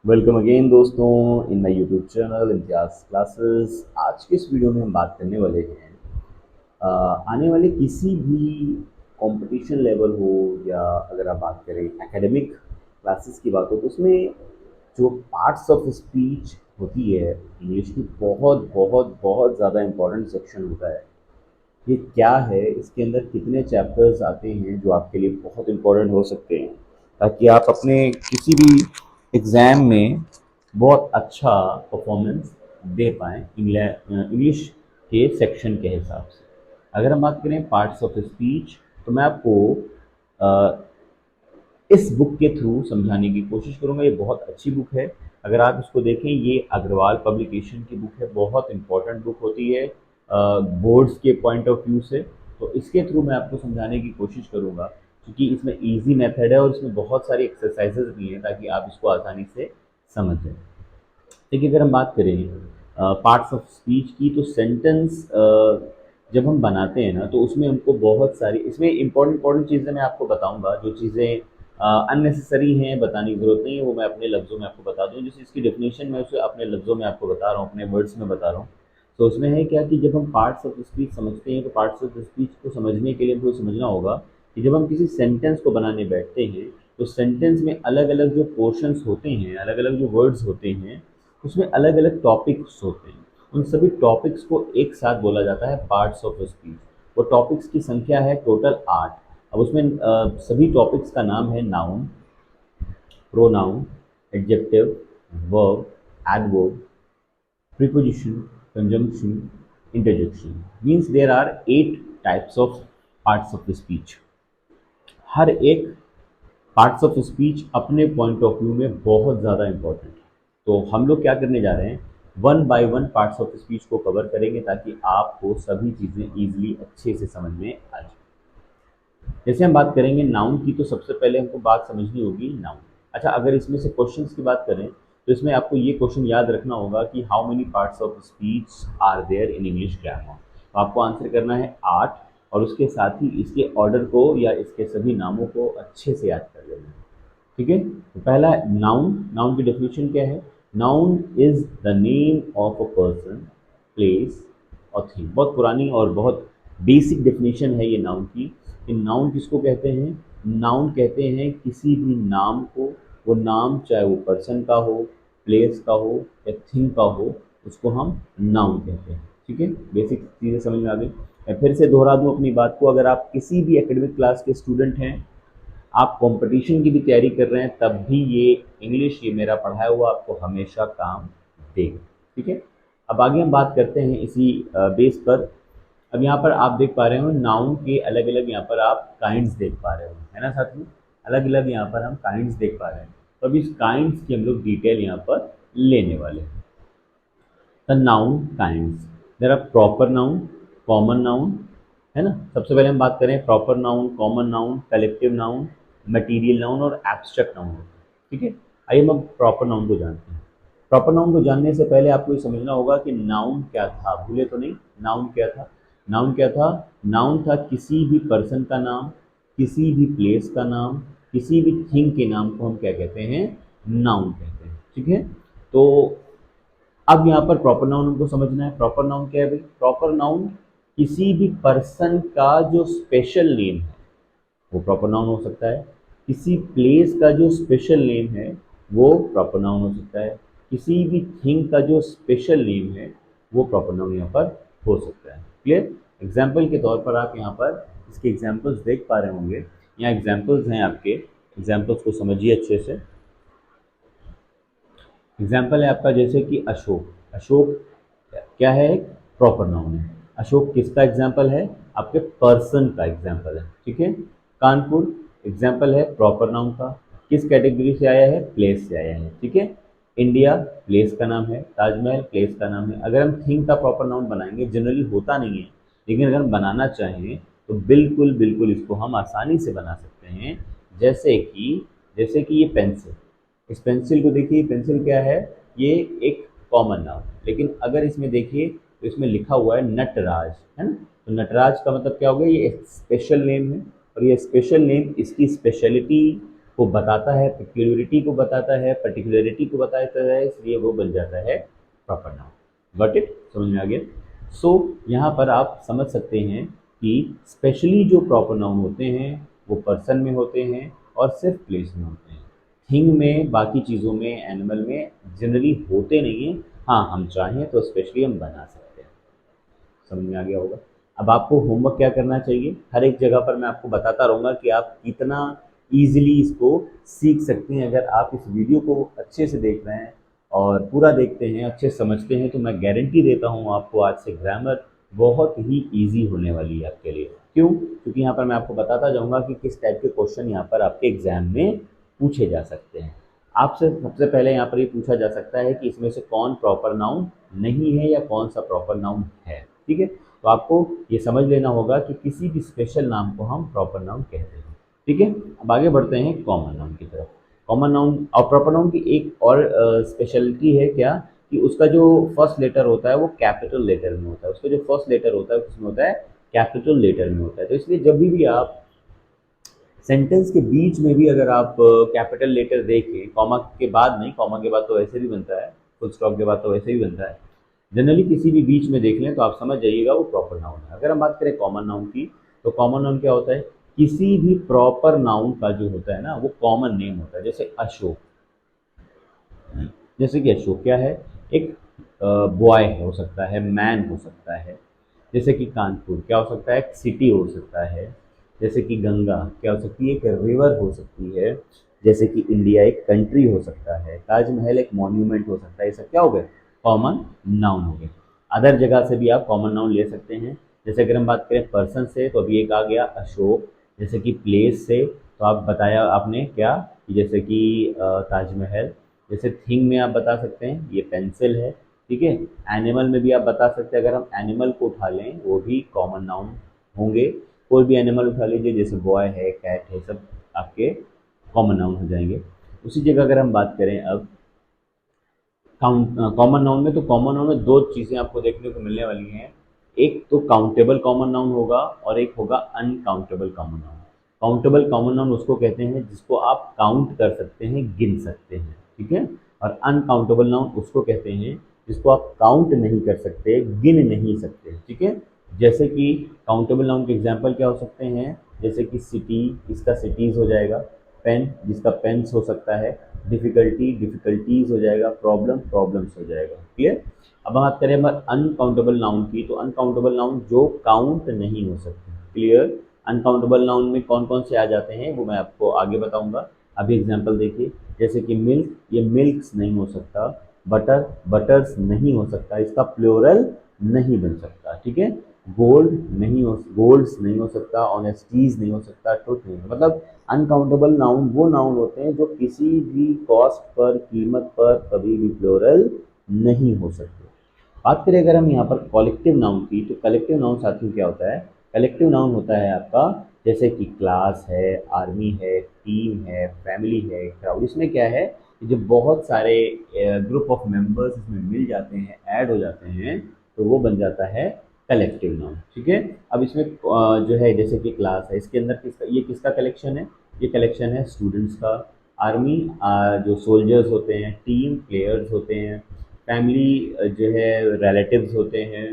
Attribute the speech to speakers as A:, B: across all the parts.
A: Welcome again दोस्तों in my YouTube channel Imtiaz classes. आज के इस वीडियो में हम बात करने वाले हैं आने वाले किसी भी कंपटीशन लेवल हो या अगर आप बात करें एकेडमिक क्लासेस की बात हो तो उसमें जो पार्ट्स ऑफ स्पीच होती है इंग्लिश की बहुत बहुत बहुत ज़्यादा इम्पोर्टेंट सेक्शन होता है। ये क्या है, इसके अंदर कितने चैप्टर्स आते हैं जो आपके लिए बहुत इम्पोर्टेंट हो सकते हैं ताकि आप अपने किसी भी एग्ज़ाम में बहुत अच्छा परफॉर्मेंस दे पाएँ इंग्लिश के सेक्शन के हिसाब से। अगर हम बात करें पार्ट्स ऑफ स्पीच तो मैं आपको अ, इस बुक के थ्रू समझाने की कोशिश करूँगा। ये बहुत अच्छी बुक है। अगर आप इसको देखें, ये अग्रवाल पब्लिकेशन की बुक है, बहुत इम्पोर्टेंट बुक होती है बोर्ड्स के पॉइंट ऑफ व्यू से। तो इसके थ्रू मैं आपको समझाने की कोशिश करूँगा क्योंकि इसमें ईजी मेथड है और इसमें बहुत सारी एक्सरसाइजेज भी हैं ताकि आप इसको आसानी से समझ जाएँ। देखिए, अगर हम बात करें पार्ट्स ऑफ स्पीच की तो सेंटेंस जब हम बनाते हैं ना तो उसमें हमको बहुत सारी इसमें इम्पोर्टेंट इम्पोर्टेंट चीज़ें मैं आपको बताऊंगा। जो चीज़ें अननेसेसरी हैं, बताने की ज़रूरत नहीं है, वो मैं अपने लफ्ज़ों में आपको बता दूँ। जैसे इसकी डेफिनेशन मैं उसे अपने लफ्ज़ों में आपको बता रहा हूँ, अपने वर्ड्स में बता रहा हूँ। तो उसमें है क्या कि जब हम पार्ट्स ऑफ स्पीच समझते हैं तो पार्ट्स ऑफ स्पीच को समझने के लिए हमको समझना होगा कि जब हम किसी सेंटेंस को बनाने बैठते हैं तो सेंटेंस में अलग अलग जो पोर्शंस होते हैं, अलग अलग जो वर्ड्स होते हैं, उसमें अलग अलग टॉपिक्स होते हैं। उन सभी टॉपिक्स को एक साथ बोला जाता है पार्ट्स ऑफ स्पीच। वो टॉपिक्स की संख्या है टोटल 8। अब उसमें सभी टॉपिक्स का नाम है noun, pronoun, adjective, verb, adverb, preposition, conjunction, interjection. Means there are 8 types of parts of the speech. हर एक पार्ट्स ऑफ स्पीच अपने पॉइंट ऑफ व्यू में बहुत ज़्यादा इंपॉर्टेंट है। तो हम लोग क्या करने जा रहे हैं, one by one parts of speech को कवर करेंगे ताकि आपको सभी चीज़ें ईजिली अच्छे से समझ में आ जाए। जैसे हम बात करेंगे नाउन की तो सबसे पहले हमको बात समझनी होगी नाउन। अच्छा, अगर इसमें से क्वेश्चंस की बात करें तो इसमें आपको ये क्वेश्चन याद रखना होगा कि how many parts of speech are there in English grammar. तो आपको आंसर करना है 8 और उसके साथ ही इसके ऑर्डर को या इसके सभी नामों को अच्छे से याद कर लेना है। ठीक है, तो पहला नाउन। नाउन की डेफिनेशन क्या है? Noun is the name of a person, place और थिंग। बहुत पुरानी और बहुत बेसिक डेफिनेशन है ये नाउन की। इन नाउन किसको कहते हैं? नाउन कहते हैं किसी भी नाम को। वो नाम चाहे वो पर्सन का हो, प्लेस का हो या थिंग का हो, उसको हम नाउन कहते हैं। ठीक है, बेसिक चीज़ें समझ में आ गई। मैं फिर से दोहरा दूं अपनी बात को, अगर आप किसी भी एकेडमिक क्लास के स्टूडेंट हैं, आप कंपटीशन की भी तैयारी कर रहे हैं, तब भी ये इंग्लिश, ये मेरा पढ़ाया हुआ आपको हमेशा काम देगा। ठीक है, अब आगे हम बात करते हैं इसी बेस पर। अब यहाँ पर आप देख पा रहे हो नाउन के अलग अलग, यहाँ पर आप काइंड्स देख पा रहे हो, है ना साथियों? अलग अलग यहाँ पर हम काइंड्स देख पा रहे हैं। तो अब इस काइंड्स की हम लोग डिटेल यहाँ पर लेने वाले हैं। The noun kinds, there are proper noun, common noun, है ना? सबसे पहले हम बात करें proper noun, common noun, collective noun, material noun और एब्स्ट्रैक्ट नाउन। ठीक है, आइए हम प्रॉपर नाउन को जानते हैं। प्रॉपर नाउन को जानने से पहले आपको ये समझना होगा कि नाउन क्या था। भूले तो नहीं, नाउन क्या था? नाउन क्या था? नाउन था किसी भी पर्सन का नाम, किसी भी प्लेस का नाम, किसी भी थिंग के नाम को हम क्या कहते हैं? नाउन कहते हैं। ठीक है, तो अब यहाँ पर प्रॉपर नाउन हमको समझना है। प्रॉपर नाउन क्या है भाई? प्रॉपर नाउन किसी भी पर्सन का जो स्पेशल नेम है वो प्रॉपर नाउन हो सकता है। किसी प्लेस का जो स्पेशल नेम है वो प्रॉपर नाउन हो सकता है। किसी भी थिंग का जो स्पेशल नेम है वो प्रॉपर नाउन यहाँ पर हो सकता है। क्लियर? एग्जाम्पल के तौर पर आप यहाँ पर इसके एग्जाम्पल्स देख पा रहे होंगे। यहाँ एग्जाम्पल्स हैं आपके, एग्जाम्पल्स को समझिए अच्छे से। एग्जाम्पल है आपका जैसे कि अशोक। अशोक क्या है? एक प्रॉपर नाउन है। अशोक किसका एग्जाम्पल है? आपके पर्सन का एग्जाम्पल है। ठीक है, कानपुर एग्जाम्पल है प्रॉपर नाउन का। किस कैटेगरी से आया है? प्लेस से आया है। ठीक है, इंडिया प्लेस का नाम है, ताजमहल प्लेस का नाम है। अगर हम थिंग का प्रॉपर नाउन बनाएंगे, जनरली होता नहीं है, लेकिन अगर हम बनाना चाहें तो बिल्कुल बिल्कुल इसको हम आसानी से बना सकते हैं। जैसे कि ये पेंसिल, इस पेंसिल को देखिए, पेंसिल क्या है? ये एक कॉमन नाउन, लेकिन अगर इसमें देखिए तो इसमें लिखा हुआ है नटराज, है ना? तो नटराज का मतलब क्या हो गया? ये एक स्पेशल नेम है और ये स्पेशल नेम, इसकी स्पेशलिटी को बताता है, पेक्यूलियरिटी को बताता है, पर्टिकुलरिटी को बताता है, इसलिए वो बन जाता है प्रॉपर नाउन। Got it? समझ में आ गया? सो यहाँ पर आप समझ सकते हैं कि स्पेशली जो प्रॉपर नाउन होते हैं वो पर्सन में होते हैं और सिर्फ प्लेस में होते हैं। थिंग में, बाकी चीज़ों में, एनिमल में जनरली होते नहीं हैं। हाँ, हम चाहें तो स्पेशली हम बना सकते हैं। समझ में आ गया होगा? अब आपको होमवर्क क्या करना चाहिए, हर एक जगह पर मैं आपको बताता रहूँगा कि आप कितना ईजिली इसको सीख सकते हैं। अगर आप इस वीडियो को अच्छे से देख रहे हैं और पूरा देखते हैं, अच्छे से समझते हैं, तो मैं गारंटी देता हूँ आपको आज से ग्रामर बहुत ही ईजी होने वाली है आपके लिए। क्यों? क्योंकि यहाँ पर मैं आपको बताता जाऊँगा कि किस टाइप के क्वेश्चन यहाँ पर आपके एग्जाम में पूछे जा सकते हैं। आपसे सबसे पहले यहाँ पर ये पूछा जा सकता है कि इसमें से कौन प्रॉपर नाउन नहीं है या कौन सा प्रॉपर नाउन है। ठीक है, तो आपको ये समझ लेना होगा कि किसी भी स्पेशल नाम को हम प्रॉपर नाउन कहते हैं। ठीक है, अब आगे बढ़ते हैं कॉमन नाउन की तरफ। कॉमन नाउन और प्रॉपर नाउन की एक और स्पेशलिटी है क्या, कि उसका जो फर्स्ट लेटर होता है वो कैपिटल लेटर में होता है। उसका जो फर्स्ट लेटर होता है उसमें होता है कैपिटल लेटर में होता है। तो इसलिए जब भी आप सेंटेंस के बीच में भी अगर आप कैपिटल लेटर देखें, कॉमा के बाद नहीं, कॉमा के बाद तो वैसे भी बनता है, फुल स्टॉप के बाद तो वैसे भी बनता है, जनरली किसी भी बीच में देख लें तो आप समझ जाइएगा वो प्रॉपर नाउन है। अगर हम बात करें कॉमन नाउन की, तो कॉमन नाउन क्या होता है, किसी भी प्रॉपर नाउन का जो होता है ना वो कॉमन नेम होता है। जैसे अशोक, जैसे कि अशोक क्या है, एक बॉय हो सकता है, मैन हो सकता है। जैसे कि कानपुर क्या हो सकता है, एक सिटी हो सकता है। जैसे कि गंगा क्या हो सकती है, एक रिवर हो सकती है। जैसे कि इंडिया एक कंट्री हो सकता है। ताजमहल एक मॉन्यूमेंट हो सकता है। ये सब क्या हो गए, कॉमन नाउन हो गए। अदर जगह से भी आप कॉमन नाउन ले सकते हैं। जैसे अगर हम बात करें पर्सन से, तो अभी एक आ गया अशोक। जैसे कि प्लेस से तो आप बताया आपने क्या, कि जैसे कि ताजमहल। जैसे थिंग में आप बता सकते हैं ये पेंसिल है। ठीक है, एनिमल में भी आप बता सकते हैं, अगर हम एनिमल को उठा लें वो भी कॉमन नाउन होंगे। कोई भी एनिमल उठा लीजिए, जैसे बॉय है, कैट है, सब आपके कॉमन नाउन हो जाएंगे। उसी जगह अगर हम बात करें अब कॉमन नाउन में, तो कॉमन नाउन में दो चीज़ें आपको देखने को मिलने वाली हैं। एक तो काउंटेबल कॉमन नाउन होगा और एक होगा uncountable common noun. Countable common noun उसको कहते हैं जिसको आप काउंट कर सकते हैं, गिन सकते हैं। ठीक है, और अनकाउंटेबल नाउन उसको कहते हैं जिसको आप काउंट नहीं कर सकते, गिन नहीं सकते। ठीक है, जैसे कि काउंटेबल नाउन के एग्जाम्पल क्या हो सकते हैं, जैसे कि सिटी, इसका सिटीज़ हो जाएगा। पेन, जिसका पेन्स हो सकता है। डिफ़िकल्टी, डिफ़िकल्टीज़ हो जाएगा। प्रॉब्लम, प्रॉब्लम्स हो जाएगा। क्लियर? अब हम बात करें हमारे अनकाउंटेबल नाउन की, तो अनकाउंटेबल नाउन जो काउंट नहीं हो सकते। क्लियर? अनकाउंटेबल नाउन में कौन कौन से आ जाते हैं वो मैं आपको आगे बताऊंगा। अभी एग्जांपल देखिए, जैसे कि मिल्क, ये मिल्क्स नहीं हो सकता। बटर, बटर्स नहीं हो सकता, इसका प्लूरल नहीं बन सकता। ठीक है, गोल्ड नहीं हो, गोल्ड्स नहीं हो सकता। ऑनेस्टीज नहीं हो सकता। ट्रुथ नहीं हो, मतलब अनकाउंटेबल नाउन वो नाउन होते हैं जो किसी भी कॉस्ट पर, कीमत पर कभी भी प्लूरल नहीं हो सकते। बात करें अगर हम यहाँ पर कलेक्टिव नाउन की, तो कलेक्टिव नाउन साथियों क्या होता है, कलेक्टिव नाउन होता है आपका जैसे कि क्लास है, आर्मी है, टीम है, फैमिली है, क्राउड। इसमें क्या है कि जब बहुत सारे ग्रुप ऑफ मेंबर्स इसमें मिल जाते हैं, ऐड हो जाते हैं, तो वो बन जाता है कलेक्टिव नाउन। ठीक है, अब इसमें जो है जैसे कि क्लास है, इसके अंदर किसका, ये किसका कलेक्शन है, ये कलेक्शन है स्टूडेंट्स का। आर्मी जो सोल्जर्स होते हैं। टीम प्लेयर्स होते हैं। फैमिली जो है रिलेटिव्स होते हैं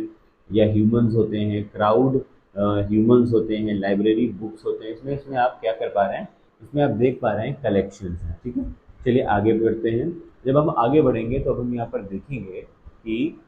A: या ह्यूमंस होते हैं। क्राउड ह्यूमंस होते हैं। लाइब्रेरी बुक्स होते हैं। इसमें इसमें आप क्या कर पा रहे हैं, इसमें आप देख पा रहे हैं कलेक्शंस हैं। ठीक है, चलिए आगे बढ़ते हैं। जब हम आगे बढ़ेंगे तो अब हम यहाँ पर देखेंगे कि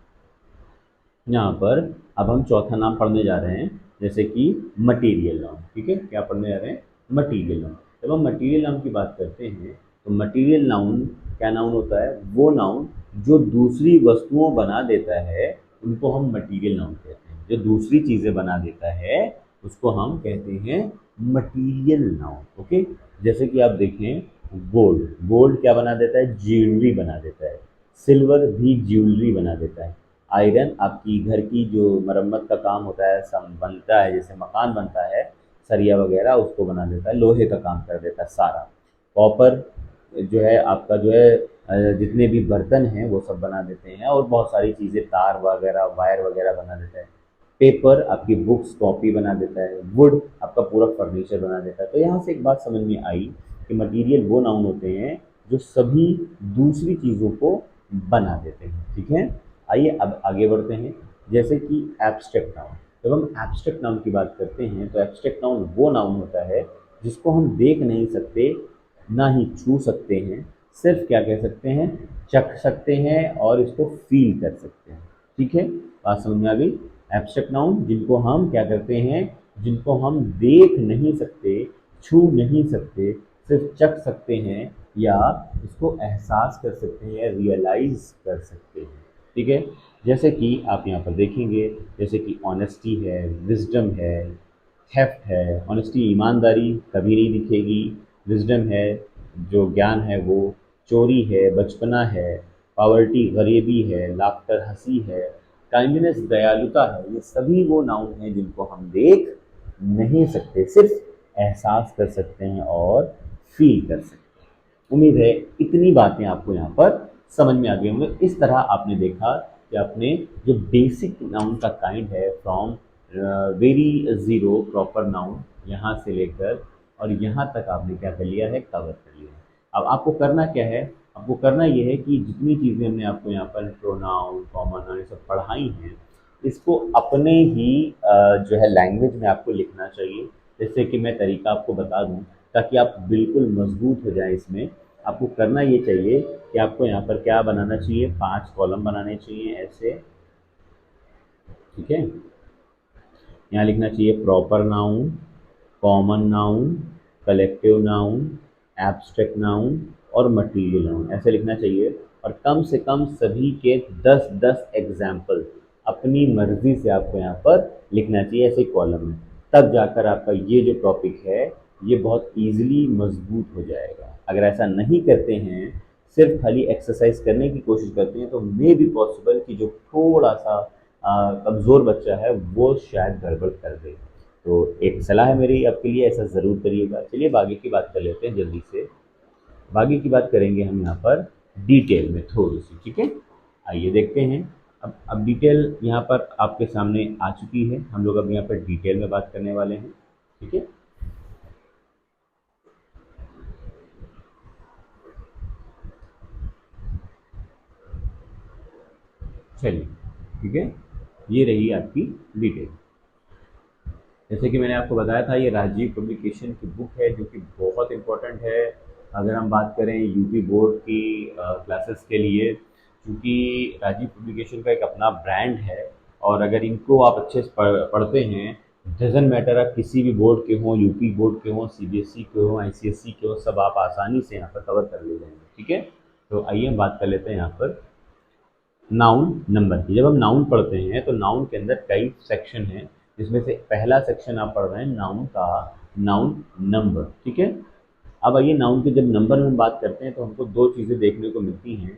A: यहाँ पर अब हम चौथा नाम पढ़ने जा रहे हैं, जैसे कि मटेरियल नाउन। ठीक है, क्या पढ़ने जा रहे हैं, मटेरियल नाउन। जब हम मटेरियल नाउन की बात करते हैं, तो मटेरियल नाउन क्या नाउन होता है, वो नाउन जो दूसरी वस्तुओं बना देता है उनको हम मटेरियल नाउन कहते हैं। जो दूसरी चीज़ें बना देता है उसको हम कहते हैं मटेरियल नाउन। ओके, जैसे कि आप देखें, गोल्ड, गोल्ड क्या बना देता है, ज्वेलरी बना देता है। सिल्वर भी ज्वेलरी बना देता है। आयरन आपकी घर की जो मरम्मत का काम होता है, सम बनता है, जैसे मकान बनता है, सरिया वगैरह, उसको बना देता है, लोहे का काम कर देता है सारा। कॉपर जो है आपका जो है जितने भी बर्तन हैं वो सब बना देते हैं, और बहुत सारी चीज़ें, तार वगैरह, वायर वगैरह बना देता है। पेपर आपकी बुक्स, कॉपी बना देता है। वुड आपका पूरा फर्नीचर बना देता है। तो यहाँ से एक बात समझ में आई कि मटेरियल वो नाउन होते हैं जो सभी दूसरी चीज़ों को बना देते हैं। ठीक है, आइए अब आगे बढ़ते हैं। जैसे कि एब्स्ट्रैक्ट नाउन, जब हम एब्स्ट्रैक्ट नाउन की बात करते हैं तो एब्स्ट्रैक्ट नाउन वो नाउन होता है जिसको हम देख नहीं सकते, ना ही छू सकते हैं, सिर्फ क्या कह सकते हैं, चख सकते हैं और इसको फील कर सकते हैं। ठीक है, बात समझ में आ गई। एब्स्ट्रैक्ट नाउन जिनको हम क्या करते हैं, जिनको हम देख नहीं सकते, छू नहीं सकते, सिर्फ चख सकते हैं या इसको एहसास कर सकते हैं या रियलाइज कर सकते हैं। ठीक है, जैसे कि आप यहाँ पर देखेंगे, जैसे कि ऑनेस्टी है, विजडम है, थेफ्ट है। ऑनेस्टी ईमानदारी कभी नहीं दिखेगी, विजडम है जो ज्ञान है वो, चोरी है, बचपना है, पावर्टी गरीबी है, लाफ्टर हंसी है, काइंडनेस दयालुता है। ये सभी वो नाउन हैं जिनको हम देख नहीं सकते, सिर्फ एहसास कर सकते हैं और फील कर सकते हैं। उम्मीद है इतनी बातें आपको यहाँ पर समझ में आ गई होंगी। इस तरह आपने देखा कि आपने जो बेसिक नाउन का काइंड है, from very zero proper noun, यहाँ से लेकर और यहाँ तक आपने क्या कर लिया है, कवर कर लिया है। अब आपको करना क्या है, आपको करना ये है कि जितनी चीज़ें हमने आपको यहाँ पर प्रोनाउन, कॉमन नाउन ये सब पढ़ाई हैं, इसको अपने ही जो है लैंग्वेज में आपको लिखना चाहिए। जैसे कि मैं तरीका आपको बता दूं ताकि आप बिल्कुल मजबूत हो जाएं इसमें। आपको करना ये चाहिए कि आपको यहाँ पर क्या बनाना चाहिए, 5 कॉलम बनाने चाहिए ऐसे। ठीक है, यहाँ लिखना चाहिए proper noun, common noun, collective noun, abstract noun और मटीरियल नाउन, ऐसे लिखना चाहिए। और कम से कम सभी के 10-10 एग्जाम्पल अपनी मर्जी से आपको यहाँ पर लिखना चाहिए ऐसे कॉलम में। तब जाकर आपका ये जो टॉपिक है ये बहुत ईजिली मजबूत हो जाएगा। अगर ऐसा नहीं करते हैं, सिर्फ खाली एक्सरसाइज करने की कोशिश करते हैं, तो मे बी पॉसिबल कि जो थोड़ा सा कमज़ोर बच्चा है वो शायद गड़बड़ कर दे। तो एक सलाह है मेरी आपके लिए, ऐसा ज़रूर करिएगा। चलिए अब आगे की बात कर लेते हैं जल्दी से। आगे की बात करेंगे हम यहाँ पर डिटेल में थोड़ी सी। ठीक है, आइए देखते हैं। अब डिटेल यहाँ पर आपके सामने आ चुकी है। हम लोग अब यहाँ पर डिटेल में बात करने वाले हैं। ठीक है, चलिए, ठीक है, ये रही आपकी डिटेल। जैसे कि मैंने आपको बताया था, ये राजीव पब्लिकेशन की बुक है जो कि बहुत इम्पोर्टेंट है अगर हम बात करें यूपी बोर्ड की क्लासेस के लिए, क्योंकि राजीव पब्लिकेशन का एक अपना ब्रांड है। और अगर इनको आप अच्छे से पढ़ते हैं, डजेंट मैटर आप किसी भी बोर्ड के हों, यूपी बोर्ड के हों, सीबीएसई के हों, आईसीएसई के हों, सब आप आसानी से यहाँ पर कवर कर ले जाएंगे। ठीक है, तो आइए हम बात कर लेते हैं यहाँ पर नाउन नंबर की। जब हम नाउन पढ़ते हैं तो नाउन के अंदर कई सेक्शन हैं, जिसमें से पहला सेक्शन आप पढ़ रहे हैं नाउन का, नाउन नंबर। ठीक है, अब आइए नाउन के जब नंबर में हम बात करते हैं तो हमको दो चीज़ें देखने को मिलती हैं,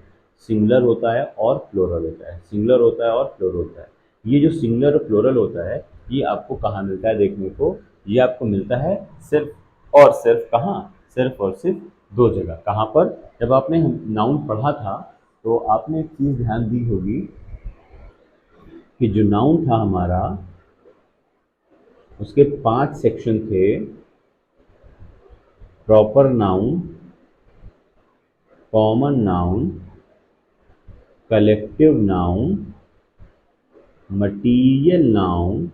A: सिंगुलर होता है और प्लूरल होता है। सिंगुलर होता है और प्लूरल होता है। ये जो सिंगुलर और प्लूरल होता है ये आपको कहाँ मिलता है देखने को, ये आपको मिलता है सिर्फ और सिर्फ कहाँ, सिर्फ और सिर्फ दो जगह। कहाँ पर, जब आपने नाउन पढ़ा था तो आपने एक चीज़ ध्यान दी होगी कि जो नाउन था हमारा उसके 5 सेक्शन थे, proper noun, common noun, collective noun, material noun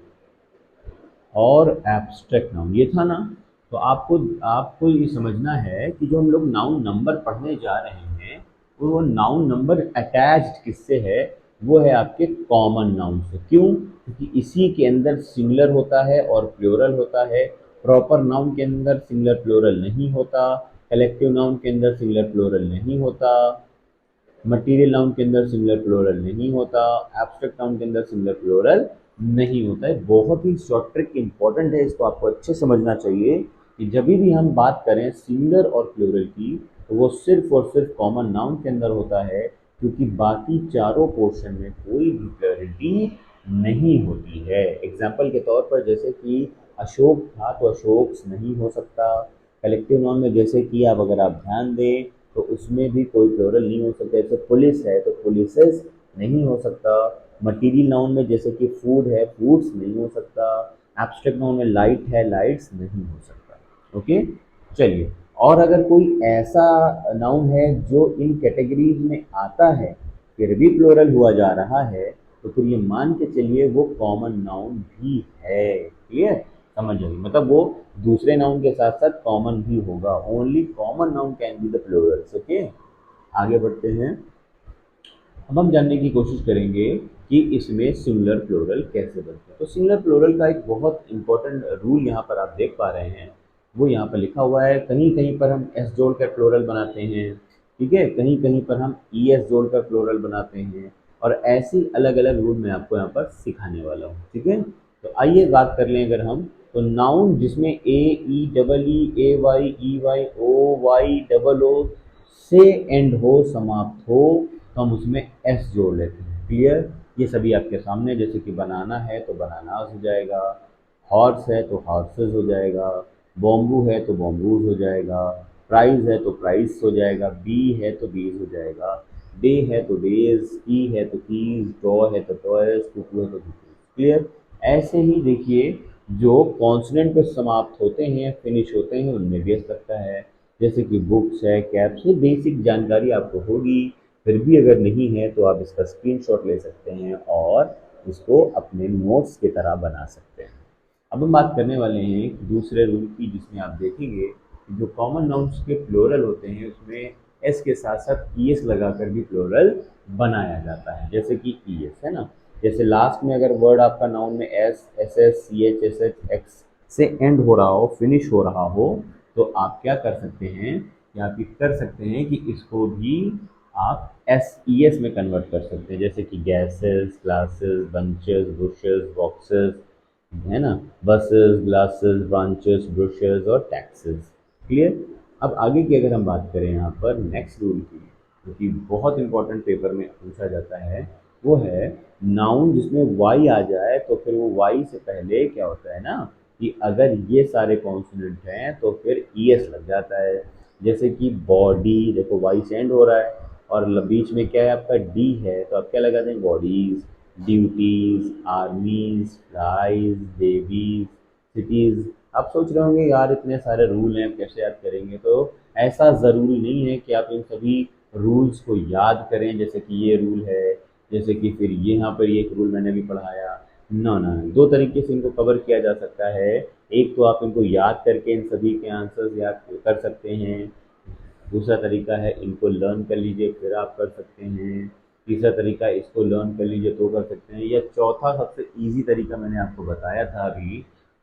A: और एब्स्ट्रैक्ट नाउन, ये था ना। तो आपको आपको ये समझना है कि जो हम लोग नाउन नंबर पढ़ने जा रहे हैं वो नाउन नंबर अटैच्ड किससे है, वो है आपके कॉमन नाउन से। क्यों, क्योंकि इसी के अंदर सिंगुलर होता है और प्लूरल होता है। प्रॉपर नाउन के अंदर सिंगुलर प्लूरल नहीं होता, कलेक्टिव नाउन के अंदर सिंगुलर प्लूरल नहीं होता, मटीरियल नाउन के अंदर सिंगुलर प्लूरल नहीं होता, एब्स्ट्रैक्ट नाउन के अंदर सिंगुलर प्लूरल नहीं होता है। बहुत ही शॉर्ट ट्रिक इंपॉर्टेंट है, इसको आपको अच्छे समझना चाहिए कि जब भी हम बात करें सिंगुलर और प्लूरल की तो वो सिर्फ और सिर्फ कॉमन नाउन के अंदर होता है, क्योंकि बाकी चारों पोर्शन में कोई भी प्लूरलिटी नहीं होती है। एग्जाम्पल के तौर पर जैसे कि अशोक था तो अशोक नहीं हो सकता। कलेक्टिव नाउन में जैसे कि आप अगर आप ध्यान दें तो उसमें भी कोई प्लूरल नहीं हो सकता। जैसे पुलिस है तो पुलिसेस नहीं हो सकता। मटीरियल नाउन में जैसे कि फूड है, फूड्स नहीं हो सकता। एब्स्ट्रैक्ट नाउन में लाइट है, लाइट्स नहीं हो सकता। ओके, चलिए और अगर कोई ऐसा नाउन है जो इन कैटेगरीज में आता है फिर भी प्लूरल हुआ जा रहा है तो फिर ये मान के चलिए वो कॉमन नाउन भी है। क्लियर, समझ आइए, मतलब वो दूसरे नाउन के साथ साथ कॉमन भी होगा। Only common noun can be the Plurals. Okay, आगे बढ़ते हैं। अब हम जानने की कोशिश करेंगे कि इसमें सिंगुलर प्लूरल कैसे बनते हैं। तो सिंगुलर प्लूरल का एक बहुत इंपॉर्टेंट रूल यहाँ पर आप देख पा रहे हैं, वो यहाँ पर लिखा हुआ है। कहीं कहीं पर हम एस जोड़कर प्लूरल बनाते हैं, ठीक है, कहीं कहीं पर हम ई एस जोड़कर प्लूरल बनाते हैं, और ऐसी अलग अलग रूल मैं आपको यहाँ पर सिखाने वाला हूँ। ठीक है, तो आइए बात कर लें अगर हम, तो नाउन जिसमें A E double E Y O Y double O से एंड हो, समाप्त हो, तो हम उसमें एस जोड़ लेते हैं। क्लियर, ये सभी आपके सामने, जैसे कि बनाना है तो बनानास हो जाएगा, हॉर्स है तो हॉर्सेस हो जाएगा, बॉम्बू है तो बॉम्बूज हो जाएगा, प्राइज है तो प्राइस हो जाएगा, बी है तो बीज हो जाएगा, डे है तो डेज, की है तो कीज, टॉय है तो टॉयज, कुकू है तो कुकीज। क्लियर, ऐसे ही देखिए जो कॉन्सोनेंट पे समाप्त होते हैं, फिनिश होते हैं, उनमें भी एस लगता है। जैसे कि बुक्स है, कैप्स है, बेसिक जानकारी आपको होगी। फिर भी अगर नहीं है तो आप इसका स्क्रीनशॉट ले सकते हैं और इसको अपने नोट्स की तरह बना सकते हैं। अब हम बात करने वाले हैं दूसरे रूल की, जिसमें आप देखेंगे कि जो कॉमन नाउन्स के प्लूरल होते हैं उसमें एस के साथ साथ ई एस लगाकर भी प्लूरल बनाया जाता है। जैसे कि ई एस है ना, जैसे लास्ट में अगर वर्ड आपका नाउन में S S S C H S H X से एंड हो रहा हो, फिनिश हो रहा हो, तो आप क्या कर सकते हैं, या आप कर सकते हैं कि इसको भी आप एस ई एस में कन्वर्ट कर सकते हैं। जैसे कि gases, glasses, bunches, bushes, boxes, है ना, बसेस, ग्लासेस, ब्रांचेस, ब्रशेस और टैक्सेस। क्लियर, अब आगे की अगर हम बात करें यहाँ पर नेक्स्ट रूल की, जो कि बहुत इंपॉर्टेंट पेपर में पूछा जाता है, वो है नाउन जिसमें वाई आ जाए तो फिर वो वाई से पहले क्या होता है ना, कि अगर ये सारे कॉन्सोनेंट हैं तो फिर ई एस लग जाता है। जैसे कि बॉडी, देखो वाई से एंड हो रहा है और बीच में क्या है आपका डी है, तो आप क्या लगा दें, bodies, duties, आर्मीज, flies, babies, cities. आप सोच रहे होंगे यार इतने सारे रूल हैं कैसे याद करेंगे, तो ऐसा ज़रूरी नहीं है कि आप इन सभी रूल्स को याद करें। जैसे कि ये रूल है, जैसे कि फिर ये यहाँ पर ये एक रूल मैंने भी पढ़ाया। ना ना, दो तरीके से इनको कवर किया जा सकता है। एक तो आप इनको याद करके इन सभी के आंसर्स याद कर सकते हैं, दूसरा तरीका है इनको लर्न कर लीजिए फिर आप कर सकते हैं, तीसरा तरीका इसको लर्न कर लीजिए तो कर सकते हैं, या चौथा सबसे इजी तरीका मैंने आपको बताया था अभी,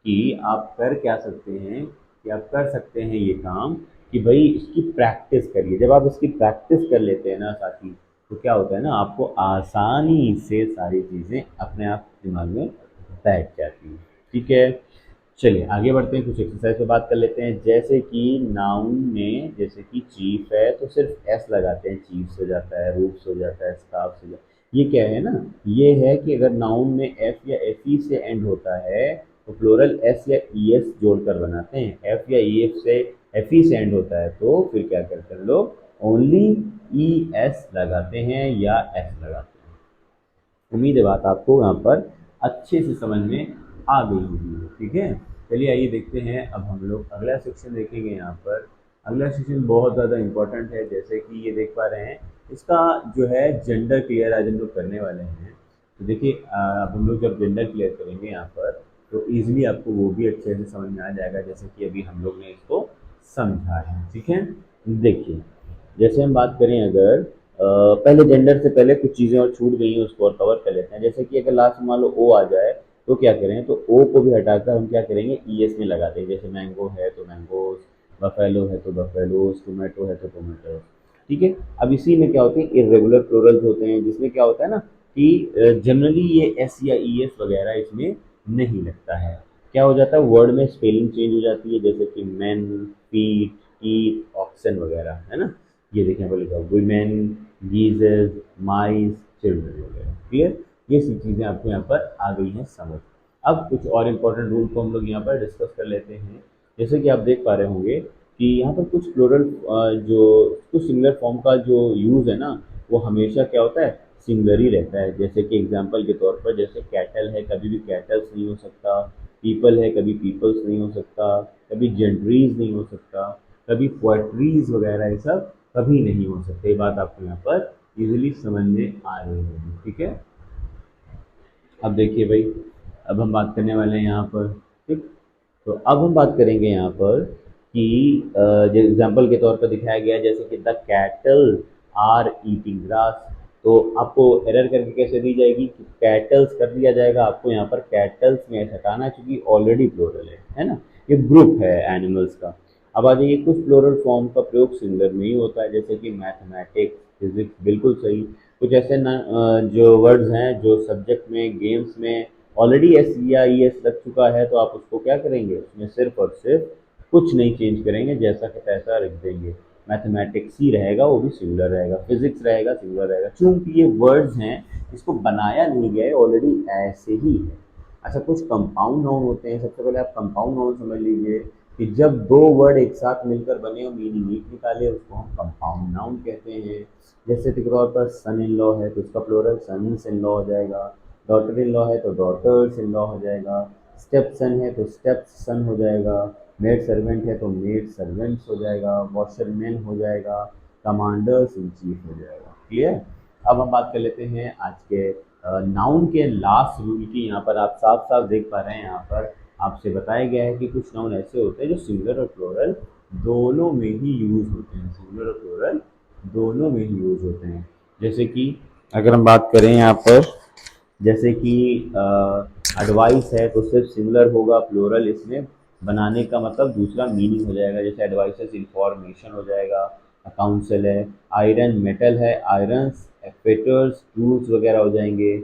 A: कि आप कर क्या सकते हैं, कि आप कर सकते हैं ये काम कि भाई इसकी प्रैक्टिस करिए। जब आप इसकी प्रैक्टिस कर लेते हैं ना साथी, तो क्या होता है ना, आपको आसानी से सारी चीज़ें अपने आप दिमाग में बैठ जाती हैं। ठीक है, चलिए आगे बढ़ते हैं, कुछ एक्सरसाइज पे बात कर लेते हैं। जैसे कि नाउन में, जैसे कि चीफ है तो सिर्फ एस लगाते हैं, चीफ हो जाता है, रूफ्स हो जाता है, स्कार्फ हो जाता है। ये क्या है ना, ये है कि अगर नाउन में एफ या एफ ई से एंड होता है तो प्लूरल एस या ई एस जोड़कर बनाते हैं। एफ या ई एफ से एफ ई से एंड होता है तो फिर क्या करते हैं लोग, ओनली ई एस लगाते हैं या एस लगाते हैं। उम्मीद है बात आपको यहाँ पर अच्छे से समझ में आ गई होगी। ठीक है, चलिए आइए देखते हैं। अब हम लोग अगला सेक्शन देखेंगे। यहाँ पर अगला सेक्शन बहुत ज़्यादा इम्पोर्टेंट है। जैसे कि ये देख पा रहे हैं, इसका जो है जेंडर क्लियर आज हम लोग करने वाले हैं। तो देखिए अब हम लोग जब जेंडर क्लियर करेंगे यहाँ पर, तो ईजिली आपको वो भी अच्छे से समझ में आ जाएगा, जैसे कि अभी हम लोग ने इसको समझा है। ठीक है, देखिए जैसे हम बात करें अगर पहले जेंडर से पहले कुछ चीज़ें और छूट गई हैं उसको और कवर कर लेते हैं। जैसे कि अगर लास्ट में मान लो ओ आ जाए तो क्या करें, तो ओ को भी हटाकर हम क्या करेंगे, ई एस में लगा दें। जैसे मैंगो है तो मैंगोज, बफेलो है तो बफेलोज, टोमेटो है तो टोमेटोज। ठीक है, अब इसी में क्या होते हैं, इरेगुलर प्लूरल्स होते हैं, जिसमें क्या होता है ना कि जनरली ये एस या ई एस वगैरह इसमें नहीं लगता है। क्या हो जाता है, वर्ड में स्पेलिंग चेंज हो जाती है, जैसे कि मैन, फीट, ईट, ऑक्सन वगैरह, है ना। ये देखने पर लिखा वुमेन, गीजर्स, माइस, चिल्ड्रन वगैरह। क्लियर, ये सब चीज़ें आपको यहाँ पर आ गई हैं समझ। अब कुछ और इम्पोर्टेंट रूल को हम लोग यहाँ पर डिस्कस कर लेते हैं। जैसे कि आप देख पा रहे होंगे कि यहाँ पर कुछ प्लूरल जो कुछ सिंगुलर फॉर्म का जो यूज़ है ना, वो हमेशा क्या होता है, सिंगुलर ही रहता है। जैसे कि एग्जांपल के तौर पर, जैसे कैटल है, कभी भी कैटल्स नहीं हो सकता। पीपल है, कभी पीपल्स नहीं हो सकता। कभी जेंट्रीज नहीं हो सकता। कभी पोएट्रीज वगैरह ये सब कभी नहीं हो सकते। ये बात आपको यहाँ पर इजीली समझ में आ रही होगी, ठीक है। अब देखिए भाई, अब हम बात करने वाले हैं यहाँ पर, ठीक। तो अब हम बात करेंगे यहाँ पर कि जो एग्जाम्पल के तौर पर दिखाया गया है, जैसे कि the cattle are eating grass. तो आपको एरर करके कैसे दी जाएगी कि कैटल्स कर दिया जाएगा, आपको यहाँ पर कैटल्स में हटाना है क्योंकि ऑलरेडी प्लूरल है ना, ये ग्रुप है एनिमल्स का। अब आ जाइए, कुछ प्लूरल फॉर्म का प्रयोग सिंगुलर में ही होता है, जैसे कि मैथमेटिक्स, फिजिक्स, बिल्कुल सही। कुछ ऐसे जो वर्ड्स हैं जो सब्जेक्ट में, गेम्स में ऑलरेडी एस या ई एस लग चुका है, तो आप उसको क्या करेंगे, उसमें सिर्फ और सिर्फ कुछ नहीं चेंज करेंगे, जैसा कि तैसा रख देंगे। मैथमेटिक्स ही रहेगा, वो भी सिंगुलर रहेगा, फिजिक्स रहेगा, सिंगुलर रहेगा, क्योंकि ये वर्ड्स हैं, इसको बनाया नहीं गया है, ऑलरेडी ऐसे ही है। अच्छा, कुछ कंपाउंड नाउन होते हैं। सबसे पहले आप कंपाउंड नाउन समझ लीजिए कि जब दो वर्ड एक साथ मिलकर बने और मीनिंग एक निकाले, उसको हम कंपाउंड नाउन कहते हैं। जैसे के तौर पर सन इन लॉ है तो उसका प्लूरल सन्स इन लॉ हो जाएगा, डॉटर इन लॉ है तो डॉटर्स इन लॉ हो जाएगा, स्टेप सन है तो स्टेप्स सन हो जाएगा, मेड सर्वेंट है तो मेड सर्वेंट्स हो जाएगा, वॉशरमैन हो जाएगा, कमांडर्स इन चीफ हो जाएगा। क्लियर। अब हम बात कर लेते हैं आज के नाउन के लास्ट रूल की। यहाँ पर आप साफ साफ देख पा रहे हैं, यहाँ पर आपसे बताया गया है कि कुछ नाउन ऐसे होते हैं जो सिंगुलर और प्लूरल दोनों में ही यूज होते हैं, सिंगुलर और प्लूरल दोनों में ही यूज होते हैं। जैसे कि अगर हम बात करें यहाँ पर, जैसे कि एडवाइस है तो सिर्फ सिंगुलर होगा, प्लूरल इसमें बनाने का मतलब दूसरा मीनिंग हो जाएगा, जैसे एडवाइसेस इंफॉर्मेशन हो जाएगा, काउंसिल है, आयरन मेटल है, आयरन्स एक्वेटर्स टूल्स वगैरह हो जाएंगे।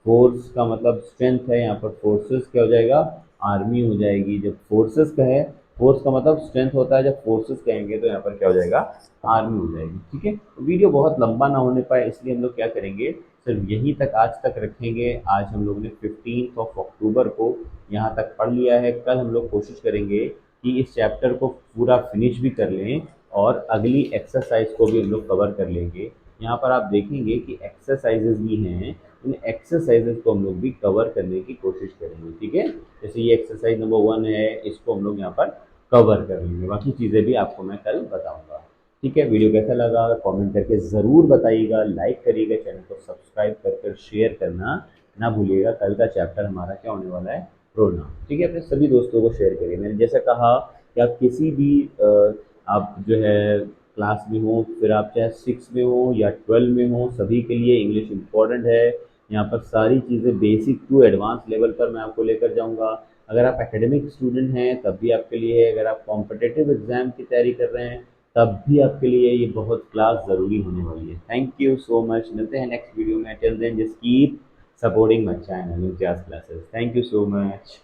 A: फोर्स का मतलब स्ट्रेंथ है, यहाँ पर फोर्सेस क्या हो जाएगा, आर्मी हो जाएगी। जब फोर्सेस का है, फोर्स का मतलब स्ट्रेंथ होता है, जब फोर्सेस कहेंगे तो यहाँ पर क्या हो जाएगा, आर्मी हो जाएगी, ठीक है। तो वीडियो बहुत लंबा ना होने पाए इसलिए हम लोग क्या करेंगे, सिर्फ यहीं तक आज तक रखेंगे। आज हम लोग ने 15 अक्टूबर को यहाँ तक पढ़ लिया है। कल हम लोग कोशिश करेंगे कि इस चैप्टर को पूरा फिनिश भी कर लें और अगली एक्सरसाइज को भी हम लोग कवर कर लेंगे। यहाँ पर आप देखेंगे कि एक्सरसाइजेज भी हैं, इन एक्सरसाइजेज को हम लोग भी कवर करने की कोशिश करेंगे, ठीक है। जैसे ये एक्सरसाइज नंबर 1 है, इसको हम लोग यहाँ पर कवर कर लेंगे, बाकी चीज़ें भी आपको मैं कल बताऊँगा, ठीक है। वीडियो कैसा लगा कमेंट करके ज़रूर बताइएगा, लाइक करिएगा, चैनल को सब्सक्राइब कर शेयर करना ना भूलिएगा। कल का चैप्टर हमारा क्या होने वाला है, प्रोनाउन, ठीक है। अपने सभी दोस्तों को शेयर करिए। मैंने जैसा कहा कि आप किसी भी आप जो है क्लास में हो, फिर आप चाहे 6 में हो या 12 में हो, सभी के लिए इंग्लिश इम्पॉर्टेंट है। यहाँ पर सारी चीज़ें बेसिक टू एडवांस लेवल पर मैं आपको लेकर जाऊँगा। अगर आप एकेडमिक स्टूडेंट हैं तब भी आपके लिए है, अगर आप कॉम्पिटिटिव एग्जाम की तैयारी कर रहे हैं तब भी आपके लिए ये बहुत क्लास ज़रूरी होने वाली है। थैंक यू सो मच, मिलते हैं नेक्स्ट वीडियो में। Till then just keep supporting my channel Imtiaz classes. Thank you so much.